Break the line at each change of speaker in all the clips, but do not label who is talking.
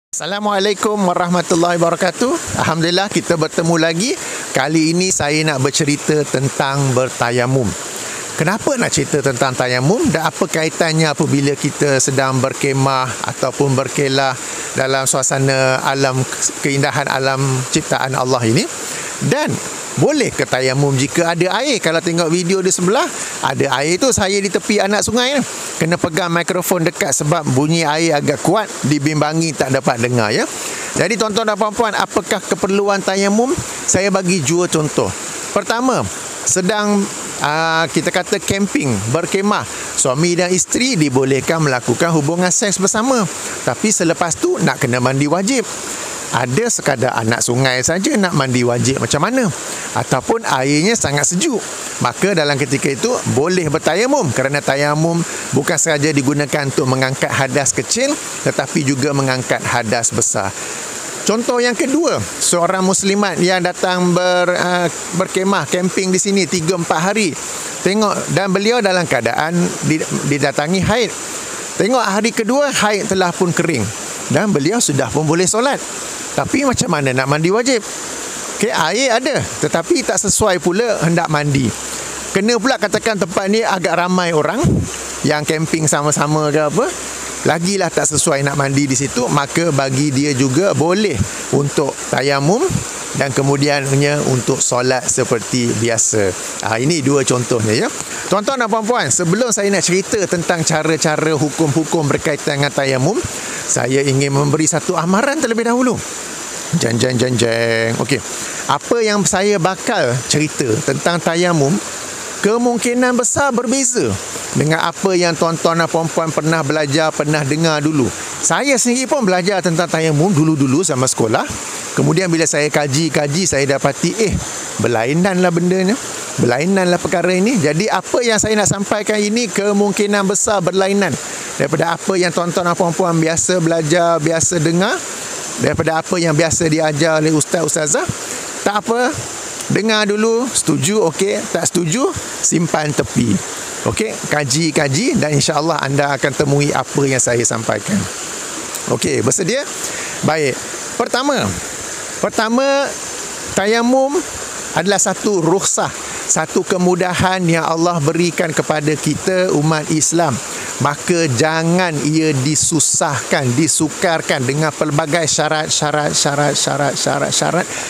Assalamualaikum warahmatullahi wabarakatuh. Alhamdulillah kita bertemu lagi. Kali ini saya nak bercerita tentang bertayamum. Kenapa nak cerita tentang tayamum dan apa kaitannya apabila kita sedang berkemah ataupun berkelah dalam suasana alam, keindahan alam ciptaan Allah ini? Dan boleh ke tayamum jika ada air? Kalau tengok video di sebelah, ada air tu, saya di tepi anak sungai ni. Kena pegang mikrofon dekat sebab bunyi air agak kuat, dibimbangi tak dapat dengar ya. Jadi tuan-tuan dan puan-puan, apakah keperluan tayamum? Saya bagi dua contoh. Pertama, sedang kita kata camping, berkemah, suami dan isteri dibolehkan melakukan hubungan seks bersama. Tapi selepas tu nak kena mandi wajib. Ada sekadar anak sungai saja nak mandi wajib macam mana? Ataupun airnya sangat sejuk. Maka dalam ketika itu boleh bertayamum, kerana tayamum bukan sahaja digunakan untuk mengangkat hadas kecil tetapi juga mengangkat hadas besar. Contoh yang kedua, seorang muslimat yang datang berkemah, camping di sini 3-4 hari. Tengok, dan beliau dalam keadaan didatangi haid. Tengok hari kedua haid telah pun kering dan beliau sudah pun boleh solat. Tapi macam mana nak mandi wajib? Okay, air ada tetapi tak sesuai pula hendak mandi. Kena pula katakan tempat ni agak ramai orang yang camping sama-sama ke apa, lagilah tak sesuai nak mandi di situ, maka bagi dia juga boleh untuk tayamum dan kemudiannya untuk solat seperti biasa. Ini dua contohnya ya. Tuan-tuan dan puan-puan, sebelum saya nak cerita tentang cara-cara hukum-hukum berkaitan dengan tayamum, saya ingin memberi satu amaran terlebih dahulu. Jeng. Okey. Apa yang saya bakal cerita tentang tayamum kemungkinan besar berbeza dengan apa yang tuan-tuan dan puan-puan pernah belajar, pernah dengar dulu. Saya sendiri pun belajar tentang tayamum dulu-dulu sama sekolah. Kemudian bila saya kaji, saya dapati berlainanlah bendanya. Berlainanlah perkara ini. Jadi apa yang saya nak sampaikan ini kemungkinan besar berlainan daripada apa yang tuan-tuan dan puan-puan biasa belajar, biasa dengar, daripada apa yang biasa diajar oleh ustaz-ustazah. Tak apa, dengar dulu, setuju, okey, tak setuju, simpan tepi. Okey, kaji dan insya-Allah anda akan temui apa yang saya sampaikan. Okey, bersedia? Baik. Pertama, tayamum adalah satu rukhsah, satu kemudahan yang Allah berikan kepada kita umat Islam. Maka jangan ia disusahkan, disukarkan dengan pelbagai syarat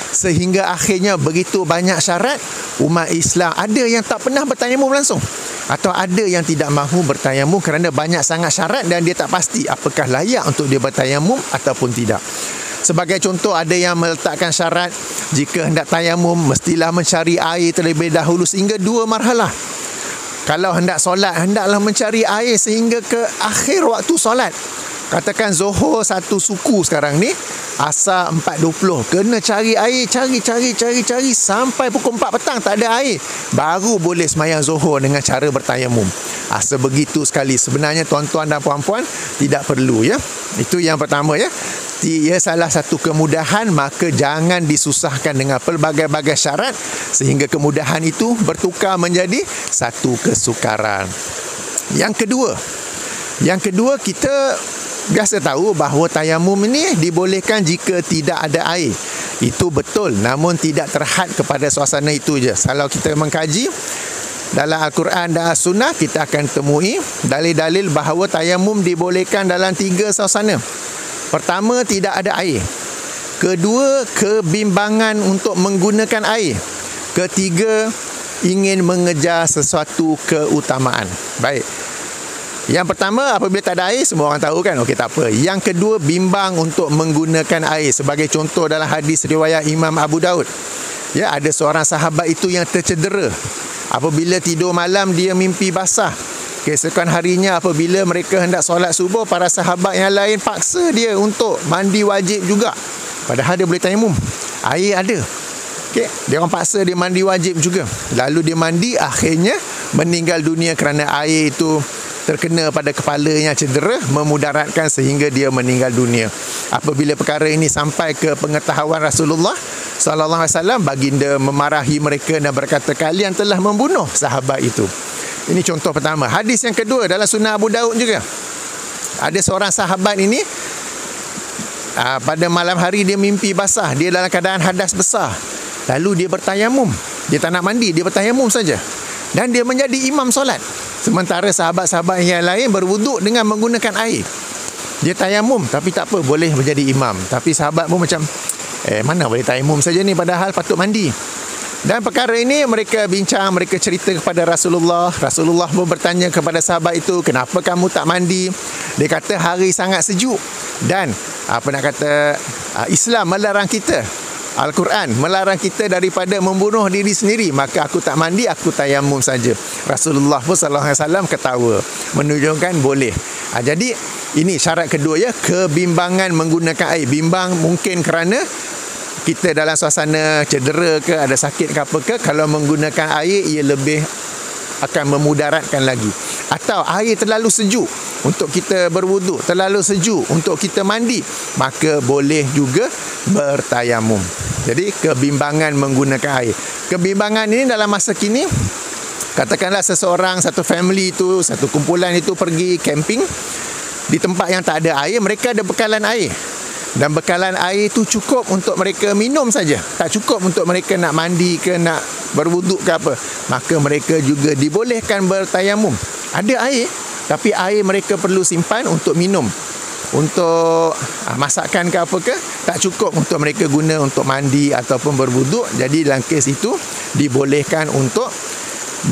sehingga akhirnya begitu banyak syarat, umat Islam ada yang tak pernah bertayamum langsung atau ada yang tidak mahu bertayamum kerana banyak sangat syarat dan dia tak pasti apakah layak untuk dia bertayamum ataupun tidak. Sebagai contoh, ada yang meletakkan syarat jika hendak tayamum mestilah mencari air terlebih dahulu sehingga 2 marhalah. Kalau hendak solat, hendaklah mencari air sehingga ke akhir waktu solat. Katakan Zohor satu suku sekarang ni, Asar 4.20. Kena cari air, cari sampai pukul 4 petang tak ada air. Baru boleh sembahyang Zohor dengan cara bertayamum. Sebegitu sekali. Sebenarnya tuan-tuan dan puan-puan tidak perlu ya. Itu yang pertama ya. Ia salah satu kemudahan, maka jangan disusahkan dengan pelbagai-bagai syarat sehingga kemudahan itu bertukar menjadi satu kesukaran. Yang kedua, kita biasa tahu bahawa tayamum ini dibolehkan jika tidak ada air. Itu betul, namun tidak terhad kepada suasana itu je. Kalau kita mengkaji dalam Al-Quran dan As-Sunnah, kita akan temui dalil-dalil bahawa tayamum dibolehkan dalam 3 suasana. Pertama, tidak ada air. Kedua, kebimbangan untuk menggunakan air. Ketiga, ingin mengejar sesuatu keutamaan. Baik. Yang pertama, apabila tak ada air, semua orang tahu kan? Okey, tak apa. Yang kedua, bimbang untuk menggunakan air. Sebagai contoh dalam hadis riwayat Imam Abu Daud. Ya, ada seorang sahabat itu yang tercedera. Apabila tidur malam, dia mimpi basah. Keesokan harinya apabila mereka hendak solat subuh, para sahabat yang lain paksa dia untuk mandi wajib juga. Padahal dia boleh tayamum. Air ada. Okey, dia orang paksa dia mandi wajib juga. Lalu dia mandi, akhirnya meninggal dunia kerana air itu terkena pada kepalanya, cedera, memudaratkan sehingga dia meninggal dunia. Apabila perkara ini sampai ke pengetahuan Rasulullah sallallahu alaihi wasallam, baginda memarahi mereka dan berkata, kalian telah membunuh sahabat itu. Ini contoh pertama. Hadis yang kedua dalam Sunnah Abu Daud juga. Ada seorang sahabat ini pada malam hari dia mimpi basah, dia dalam keadaan hadas besar. Lalu dia bertayamum. Dia tak nak mandi, dia bertayamum saja. Dan dia menjadi imam solat. Sementara sahabat-sahabat yang lain berwuduk dengan menggunakan air. Dia tayamum, tapi tak apa, boleh menjadi imam. Tapi sahabat pun macam, mana boleh tayamum saja ni, padahal patut mandi. Dan perkara ini mereka bincang, mereka cerita kepada Rasulullah. Rasulullah pun bertanya kepada sahabat itu, kenapa kamu tak mandi? Dia kata hari sangat sejuk. Dan Islam melarang kita, Al-Quran melarang kita daripada membunuh diri sendiri. Maka aku tak mandi, aku tayamum saja. Rasulullah pun SAW ketawa, menunjukkan boleh. Jadi ini syarat kedua ya, kebimbangan menggunakan air. Bimbang mungkin kerana kita dalam suasana cedera ke, ada sakit ke apa ke, kalau menggunakan air ia lebih akan memudaratkan lagi. Atau air terlalu sejuk untuk kita berwuduk, terlalu sejuk untuk kita mandi, maka boleh juga bertayamum. Jadi kebimbangan menggunakan air. Kebimbangan ini dalam masa kini, katakanlah seseorang, satu family itu, satu kumpulan itu pergi camping di tempat yang tak ada air, mereka ada bekalan air. Dan bekalan air itu cukup untuk mereka minum saja, tak cukup untuk mereka nak mandi ke, nak berwuduk ke apa. Maka mereka juga dibolehkan bertayamum. Ada air, tapi air mereka perlu simpan untuk minum, untuk masakan ke apa ke, tak cukup untuk mereka guna untuk mandi ataupun berwuduk. Jadi dalam kes itu dibolehkan untuk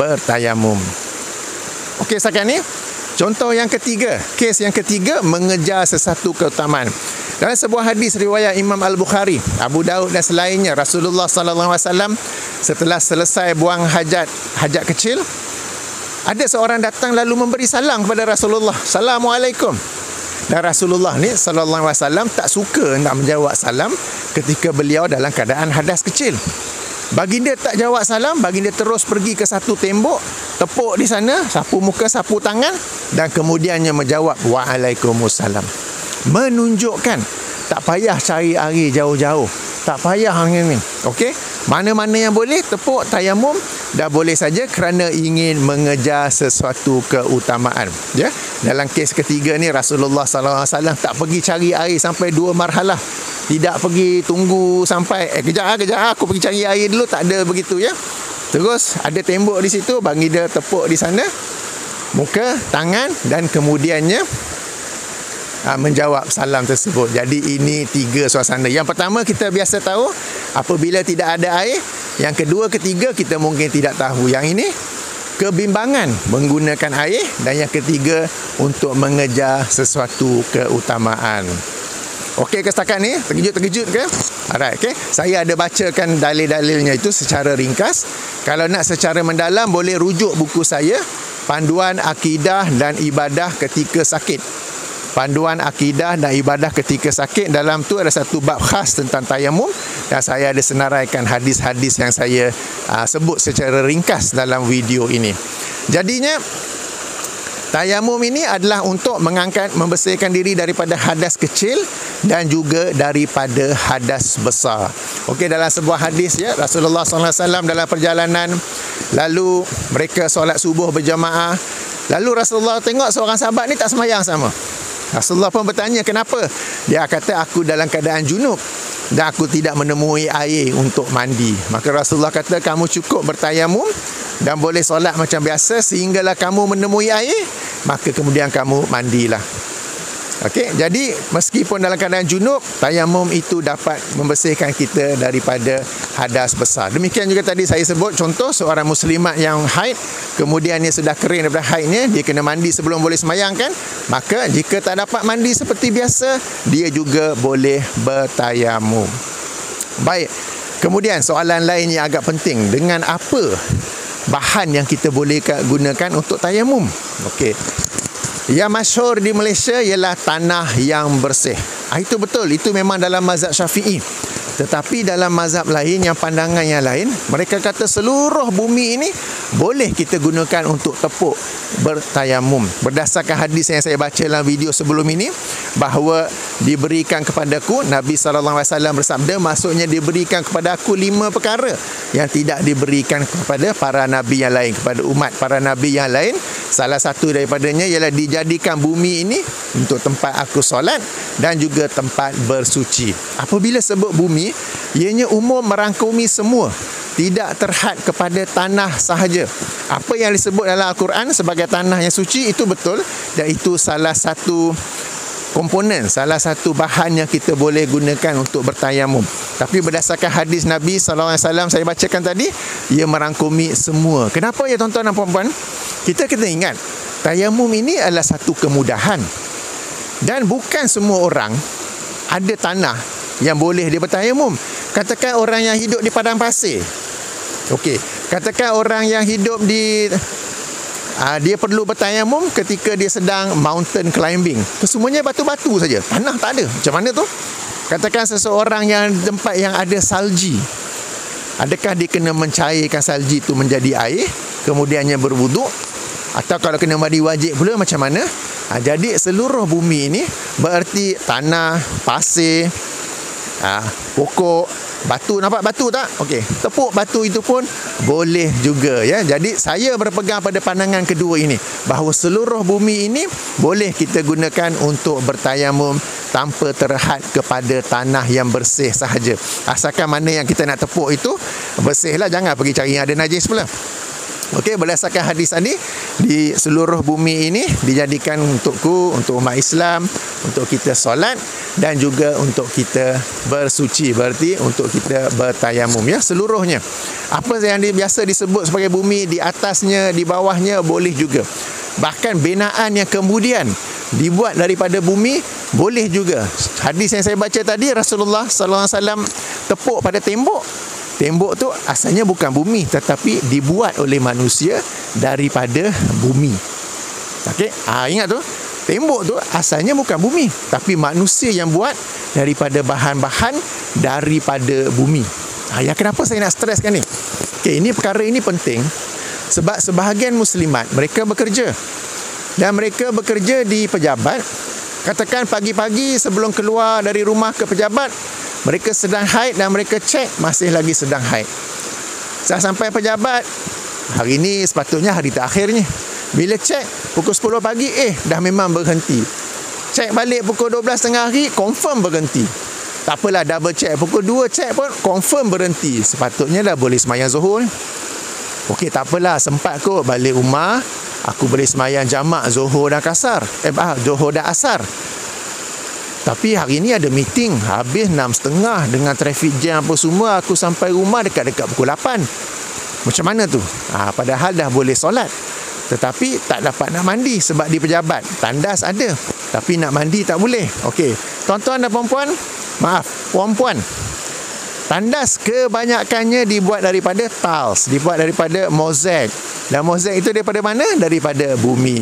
bertayamum. Okey, sekarang ni contoh yang ketiga, kes yang ketiga, mengejar sesuatu keutamaan. Dalam sebuah hadis riwayat Imam Al-Bukhari, Abu Daud dan selainnya, Rasulullah SAW setelah selesai buang hajat kecil, ada seorang datang lalu memberi salam kepada Rasulullah. Assalamualaikum. Dan Rasulullah ni SAW tak suka nak menjawab salam ketika beliau dalam keadaan hadas kecil. Baginda tak jawab salam, baginda terus pergi ke satu tembok, tepuk di sana, sapu muka, sapu tangan, dan kemudiannya menjawab Waalaikumsalam. Menunjukkan tak payah cari air jauh-jauh, tak payah ni. Okey, mana-mana yang boleh tepuk, tayamum, dah boleh saja kerana ingin mengejar sesuatu keutamaan. Ya, dalam kes ketiga ni Rasulullah SAW tak pergi cari air sampai 2 marhalah. Tidak pergi tunggu sampai kejap aku pergi cari air dulu, tak ada begitu ya. Terus ada tembok di situ, baginda tepuk di sana, muka, tangan, dan kemudiannya menjawab salam tersebut. Jadi ini 3 suasana. Yang pertama kita biasa tahu apabila tidak ada air. Yang kedua, ketiga kita mungkin tidak tahu. Yang ini kebimbangan menggunakan air. Dan yang ketiga untuk mengejar sesuatu keutamaan. Okey ke setakat ni? Terkejut ke? Alright, okay. Saya ada bacakan dalil-dalilnya itu secara ringkas. Kalau nak secara mendalam, boleh rujuk buku saya, Panduan Akidah dan Ibadah Ketika Sakit. Panduan Akidah dan Ibadah Ketika Sakit. Dalam tu ada satu bab khas tentang tayamum, dan saya ada senaraikan hadis-hadis yang saya sebut secara ringkas dalam video ini. Jadinya tayamum ini adalah untuk membersihkan diri daripada hadas kecil dan juga daripada hadas besar. Okey, dalam sebuah hadis ya, Rasulullah SAW dalam perjalanan, lalu mereka solat subuh berjamaah. Lalu Rasulullah tengok seorang sahabat ni tak sembahyang sama. Rasulullah pun bertanya kenapa. Dia kata aku dalam keadaan junub dan aku tidak menemui air untuk mandi. Maka Rasulullah kata kamu cukup bertayamum dan boleh solat macam biasa sehinggalah kamu menemui air, maka kemudian kamu mandilah. Okey, jadi meskipun dalam keadaan junub, tayamum itu dapat membersihkan kita daripada hadas besar. Demikian juga tadi saya sebut contoh seorang muslimat yang haid, kemudian dia sudah kering daripada haidnya, dia kena mandi sebelum boleh sembahyang kan? Maka jika tak dapat mandi seperti biasa, dia juga boleh bertayamum. Baik. Kemudian soalan lain yang agak penting, dengan apa bahan yang kita boleh gunakan untuk tayamum? Okey. Yang masyhur di Malaysia ialah tanah yang bersih. Itu betul, itu memang dalam mazhab Syafi'i. Tetapi dalam mazhab lain, yang pandangan yang lain, mereka kata seluruh bumi ini boleh kita gunakan untuk tepuk bertayamum. Berdasarkan hadis yang saya baca dalam video sebelum ini, bahawa diberikan kepadaku, Nabi SAW bersabda, maksudnya diberikan kepada aku 5 perkara yang tidak diberikan kepada para Nabi yang lain, kepada umat para Nabi yang lain. Salah satu daripadanya ialah dijadikan bumi ini untuk tempat aku solat dan juga tempat bersuci. Apabila sebut bumi, ianya umum merangkumi semua, tidak terhad kepada tanah sahaja. Apa yang disebut dalam Al-Quran sebagai tanah yang suci itu betul, dan itu salah satu komponen, salah satu bahan yang kita boleh gunakan untuk bertayamum. Tapi berdasarkan hadis Nabi SAW saya bacakan tadi, ia merangkumi semua. Kenapa ya tuan-tuan dan puan-puan? Kita kena ingat, tayamum ini adalah satu kemudahan. Dan bukan semua orang ada tanah yang boleh dia bertayamum. Katakan orang yang hidup di padang pasir. Okey, katakan orang yang hidup di dia perlu bertayamum ketika dia sedang mountain climbing. Kesemuanya batu-batu saja, tanah tak ada. Macam mana tu? Katakan seseorang yang tempat yang ada salji. Adakah dia kena mencairkan salji itu menjadi air, kemudiannya berwuduk? Atau kalau kena mandi wajib pula macam mana? Jadi seluruh bumi ini bererti tanah, pasir, pokok, batu. Nampak batu tak? Okey, tepuk batu itu pun boleh juga ya. Jadi saya berpegang pada pandangan kedua ini, bahawa seluruh bumi ini boleh kita gunakan untuk bertayamum tanpa terhad kepada tanah yang bersih sahaja. Asalkan mana yang kita nak tepuk itu bersihlah, jangan pergi cari yang ada najis pula. Okey, berdasarkan hadis tadi, di seluruh bumi ini dijadikan untukku, untuk umat Islam, untuk kita solat dan juga untuk kita bersuci, berarti untuk kita bertayamum ya, seluruhnya. Apa yang biasa disebut sebagai bumi, di atasnya, di bawahnya boleh juga. Bahkan binaan yang kemudian dibuat daripada bumi boleh juga. Hadis yang saya baca tadi, Rasulullah SAW tepuk pada tembok. Tembok tu asalnya bukan bumi, tetapi dibuat oleh manusia daripada bumi. Okey, ingat tu, tembok tu asalnya bukan bumi, tapi manusia yang buat daripada bahan-bahan daripada bumi. Yang kenapa saya nak streskan ni? Okey, ini perkara ini penting sebab sebahagian muslimat mereka bekerja, dan mereka bekerja di pejabat. Katakan pagi-pagi sebelum keluar dari rumah ke pejabat, mereka sedang haid dan mereka cek masih lagi sedang haid. Saya sampai pejabat, hari ini sepatutnya hari terakhirnya. Bila cek pukul 10 pagi, dah memang berhenti. Cek balik pukul 12 tengah hari, confirm berhenti. Tak apalah, double check. Pukul 2 cek pun confirm berhenti. Sepatutnya dah boleh semayang Zuhur. Okey, tak apalah, sempat kot balik rumah, aku boleh semayang jamak Zuhur dan Zuhur dan Asar. Tapi hari ni ada meeting, habis 6.30 dengan traffic jam apa semua, aku sampai rumah dekat-dekat pukul 8. Macam mana tu? Padahal dah boleh solat, tetapi tak dapat nak mandi sebab di pejabat. Tandas ada, tapi nak mandi tak boleh. Okey, tuan-tuan dan puan-puan, puan-puan, tandas kebanyakannya dibuat daripada tiles, dibuat daripada mozaik. Dan mozaik itu daripada mana? Daripada bumi.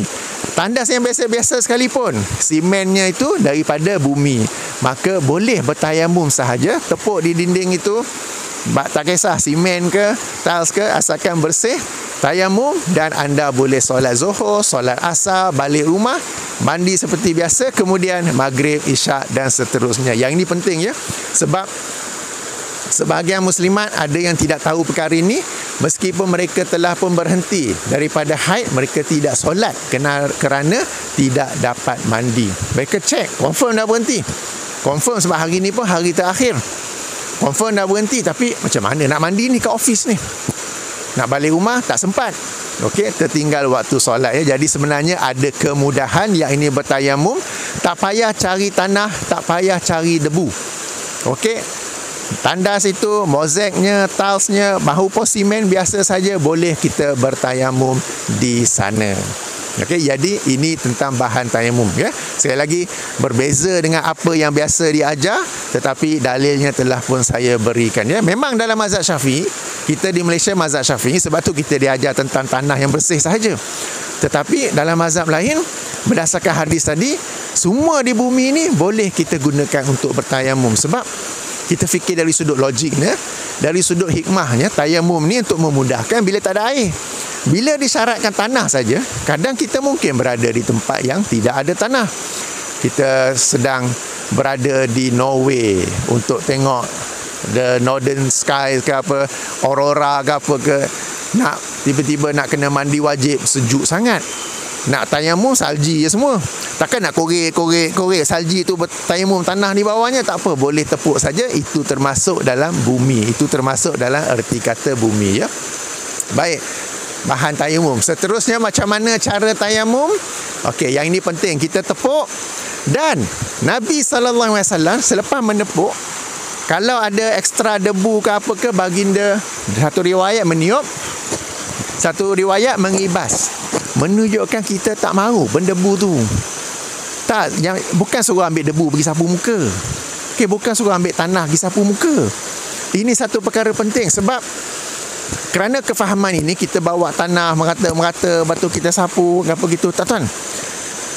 Tandas yang biasa-biasa sekalipun, simennya itu daripada bumi. Maka boleh bertayamum sahaja, tepuk di dinding itu, tak kisah simen ke, tiles ke, asalkan bersih, tayamum, dan anda boleh solat Zuhur, solat Asar, balik rumah, mandi seperti biasa, kemudian Maghrib, Isyak dan seterusnya. Yang ini penting ya, sebab sebahagian muslimat ada yang tidak tahu perkara ini. Meskipun mereka telah pun berhenti daripada haid, mereka tidak solat kerana tidak dapat mandi. Mereka cek, confirm dah berhenti. Confirm sebab hari ni pun hari terakhir. Confirm dah berhenti, tapi macam mana nak mandi ni kat office ni? Nak balik rumah tak sempat. Okey, tertinggal waktu solat ya. Jadi sebenarnya ada kemudahan yang ini bertayamum, tak payah cari tanah, tak payah cari debu. Okey, tandas itu, mozaiknya, tilesnya, mahupun simen biasa saja boleh kita bertayamum di sana. Okey, jadi ini tentang bahan tayamum ya. Sekali lagi, berbeza dengan apa yang biasa diajar, tetapi dalilnya telah pun saya berikan ya. Memang dalam mazhab Syafi'i, kita di Malaysia mazhab Syafi'i, sebab tu kita diajar tentang tanah yang bersih sahaja. Tetapi dalam mazhab lain, berdasarkan hadis tadi, semua di bumi ini boleh kita gunakan untuk bertayamum. Sebab kita fikir dari sudut logiknya, dari sudut hikmahnya, tayamum ni untuk memudahkan bila tak ada air. Bila disyaratkan tanah saja, kadang kita mungkin berada di tempat yang tidak ada tanah. Kita sedang berada di Norway untuk tengok the northern sky ke apa, aurora ke apa ke, nak tiba-tiba nak kena mandi wajib, sejuk sangat. Nak tayamum salji je semua. Takkan nak korek salji tu bertayamum tanah di bawahnya? Tak apa, boleh tepuk saja. Itu termasuk dalam bumi. Itu termasuk dalam erti kata bumi, ya. Baik, bahan tayamum. Seterusnya macam mana cara tayamum? Okey, yang ini penting, kita tepuk. Dan Nabi SAW selepas menepuk, kalau ada ekstra debu ke apa ke, baginda satu riwayat meniup, satu riwayat mengibas, menunjukkan kita tak mahu berdebu tu. Tak, yang bukan suruh ambil debu pergi sapu muka. Okey, bukan suruh ambil tanah pergi sapu muka. Ini satu perkara penting, sebab kerana kefahaman ini kita bawa tanah merata-merata, batu kita sapu apa gitu. Tak, tuan.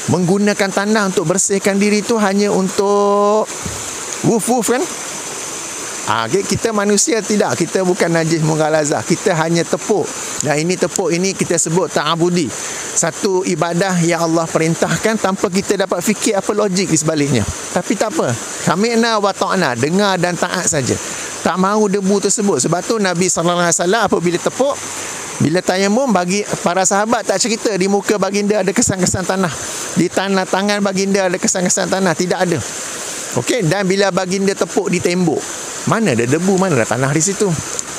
Menggunakan tanah untuk bersihkan diri tu hanya untuk wuf-wuf kan? Okay, kita manusia tidak, kita bukan najis mughalazah, kita hanya tepuk. Dan ini tepuk ini kita sebut ta'abudi, satu ibadah yang Allah perintahkan tanpa kita dapat fikir apa logik di sebaliknya. Tapi tak apa, sami'na wa ta'na, dengar dan taat saja. Tak mahu debu tersebut. Sebab tu Nabi SAW apabila tepuk, bila tayamum, bagi para sahabat tak cerita di muka baginda ada kesan-kesan tanah, di tangan baginda ada kesan-kesan tanah, tidak ada. Okey, dan bila baginda tepuk di tembok, mana ada debu, mana ada tanah di situ.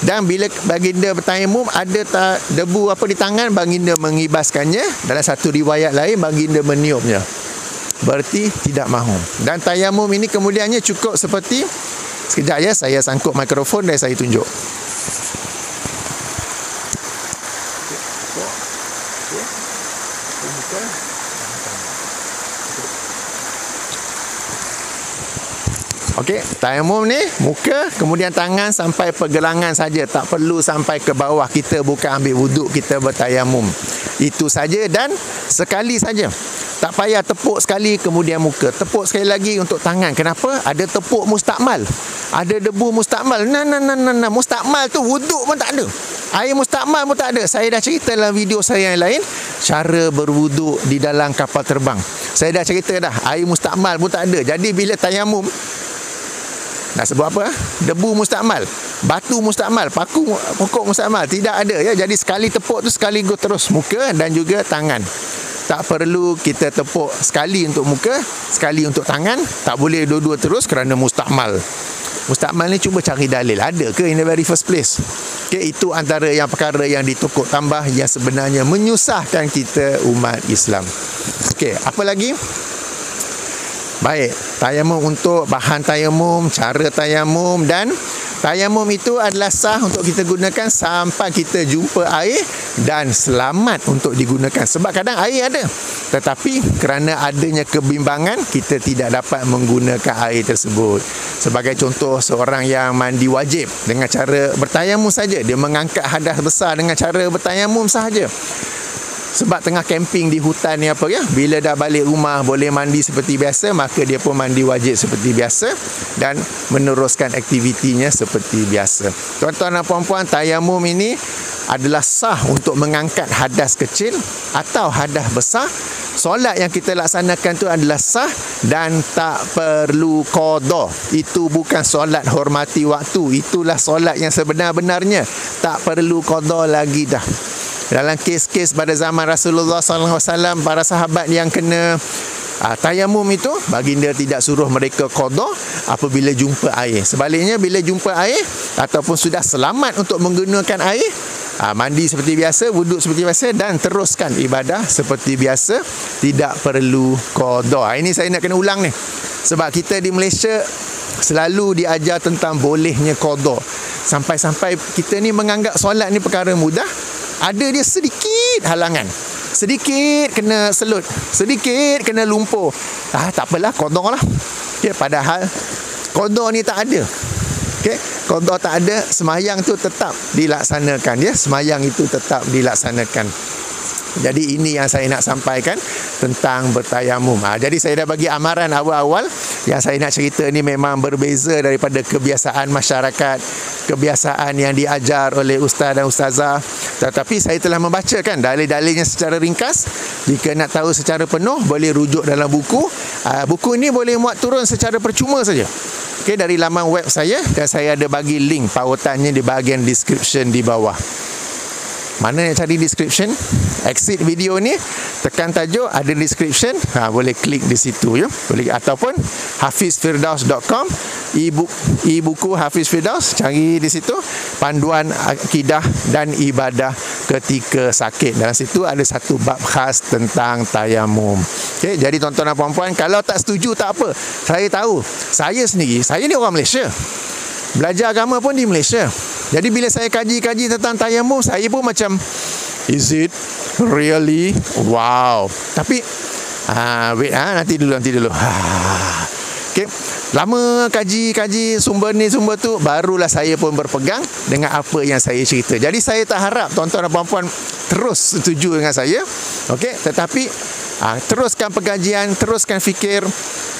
Dan bila baginda bertayamum, ada debu apa di tangan, baginda mengibaskannya. Dalam satu riwayat lain, baginda meniupnya. Berarti tidak mahu. Dan tayamum ini kemudiannya cukup seperti, sekejap ya, saya sangkut mikrofon dan saya tunjuk. Okey, tayamum ni muka, kemudian tangan sampai pergelangan saja, tak perlu sampai ke bawah. Kita bukan ambil wuduk, kita bertayamum. Itu saja dan sekali saja. Tak payah tepuk sekali kemudian muka. Tepuk sekali lagi untuk tangan. Kenapa? Ada tepuk mustakmal. Ada debu mustakmal. Nah. Mustakmal tu wuduk pun tak ada. Air mustakmal pun tak ada. Saya dah cerita dalam video saya yang lain, cara berwuduk di dalam kapal terbang. Saya dah cerita dah. Air mustakmal pun tak ada. Jadi bila tayamum, nak sebut apa? Debu mustakmal, batu mustakmal, pokok mustakmal, tidak ada ya. Jadi sekali tepuk tu sekaligus terus muka dan juga tangan. Tak perlu kita tepuk sekali untuk muka, sekali untuk tangan. Tak boleh dua-dua terus kerana mustakmal. Mustakmal ni cuba cari dalil, ada ke in the very first place? Okay, itu antara yang perkara yang ditukuk tambah yang sebenarnya menyusahkan kita umat Islam. Okey, apa lagi? Baik, tayamum untuk bahan tayamum, cara tayamum, dan tayamum itu adalah sah untuk kita gunakan sampai kita jumpa air dan selamat untuk digunakan. Sebab kadang air ada, tetapi kerana adanya kebimbangan, kita tidak dapat menggunakan air tersebut. Sebagai contoh, seorang yang mandi wajib dengan cara bertayamum saja, dia mengangkat hadas besar dengan cara bertayamum sahaja. Sebab tengah camping di hutan ni apa ya, bila dah balik rumah boleh mandi seperti biasa, maka dia pun mandi wajib seperti biasa dan meneruskan aktivitinya seperti biasa. Tuan-tuan dan puan-puan, tayamum ini adalah sah untuk mengangkat hadas kecil atau hadas besar. Solat yang kita laksanakan tu adalah sah dan tak perlu qada. Itu bukan solat hormati waktu, itulah solat yang sebenar-benarnya. Tak perlu qada lagi dah. Dalam kes-kes pada zaman Rasulullah SAW, para sahabat yang kena tayamum itu, baginda tidak suruh mereka qada apabila jumpa air. Sebaliknya, bila jumpa air ataupun sudah selamat untuk menggunakan air, mandi seperti biasa, wuduk seperti biasa dan teruskan ibadah seperti biasa, tidak perlu qada. Ini saya nak kena ulang ni, sebab kita di Malaysia selalu diajar tentang bolehnya qada. Sampai-sampai kita ni menganggap solat ni perkara mudah. Ada dia sedikit halangan, sedikit kena selut, sedikit kena lumpur, tak apalah, qada lah. Okay, padahal qada ni tak ada. Okay, qada tak ada, semayang tu tetap dilaksanakan ya, semayang itu tetap dilaksanakan. Jadi ini yang saya nak sampaikan tentang bertayamum. Jadi saya dah bagi amaran awal-awal. Yang saya nak cerita ni memang berbeza daripada kebiasaan masyarakat, kebiasaan yang diajar oleh ustaz dan ustazah. Tetapi saya telah membacakan dalil-dalilnya secara ringkas. Jika nak tahu secara penuh, boleh rujuk dalam buku. Buku ini boleh muat turun secara percuma saja. Okey, dari laman web saya, dan saya ada bagi link pautannya di bahagian description di bawah. Mana nak cari description? Exit video ni, tekan tajuk, ada description, boleh klik di situ ya. Boleh, ataupun hafizfirdaus.com, e-buku Hafiz Firdaus, cari di situ panduan akidah dan ibadah ketika sakit. Dalam situ ada satu bab khas tentang tayamum. Okey, jadi tuan-tuan dan puan-puan, kalau tak setuju tak apa. Saya tahu, saya sendiri, saya ni orang Malaysia. Belajar agama pun di Malaysia. Jadi bila saya kaji-kaji tentang tayamum, saya pun macam, is it really? Wow. Tapi wait, nanti dulu. Okay. Lama kaji sumber ni sumber tu, barulah saya pun berpegang dengan apa yang saya cerita. Jadi saya tak harap tuan-tuan dan puan-puan terus setuju dengan saya. Okey, tetapi teruskan pengajian, teruskan fikir.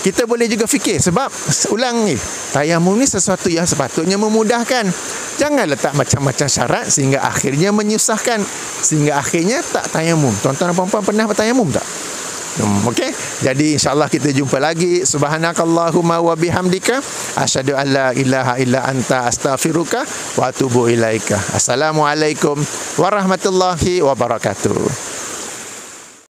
Kita boleh juga fikir, sebab ulang ni, tayamum ni sesuatu yang sepatutnya memudahkan. Jangan letak macam-macam syarat sehingga akhirnya menyusahkan, sehingga akhirnya tak tayamum. Tuan-tuan dan puan-puan pernah bertayamum tak? Okey, jadi insya-Allah kita jumpa lagi. Subhanakallahumma wa bihamdika asyhadu an la ilaha illa anta astaghfiruka wa atubu ilaika. Assalamualaikum warahmatullahi wabarakatuh.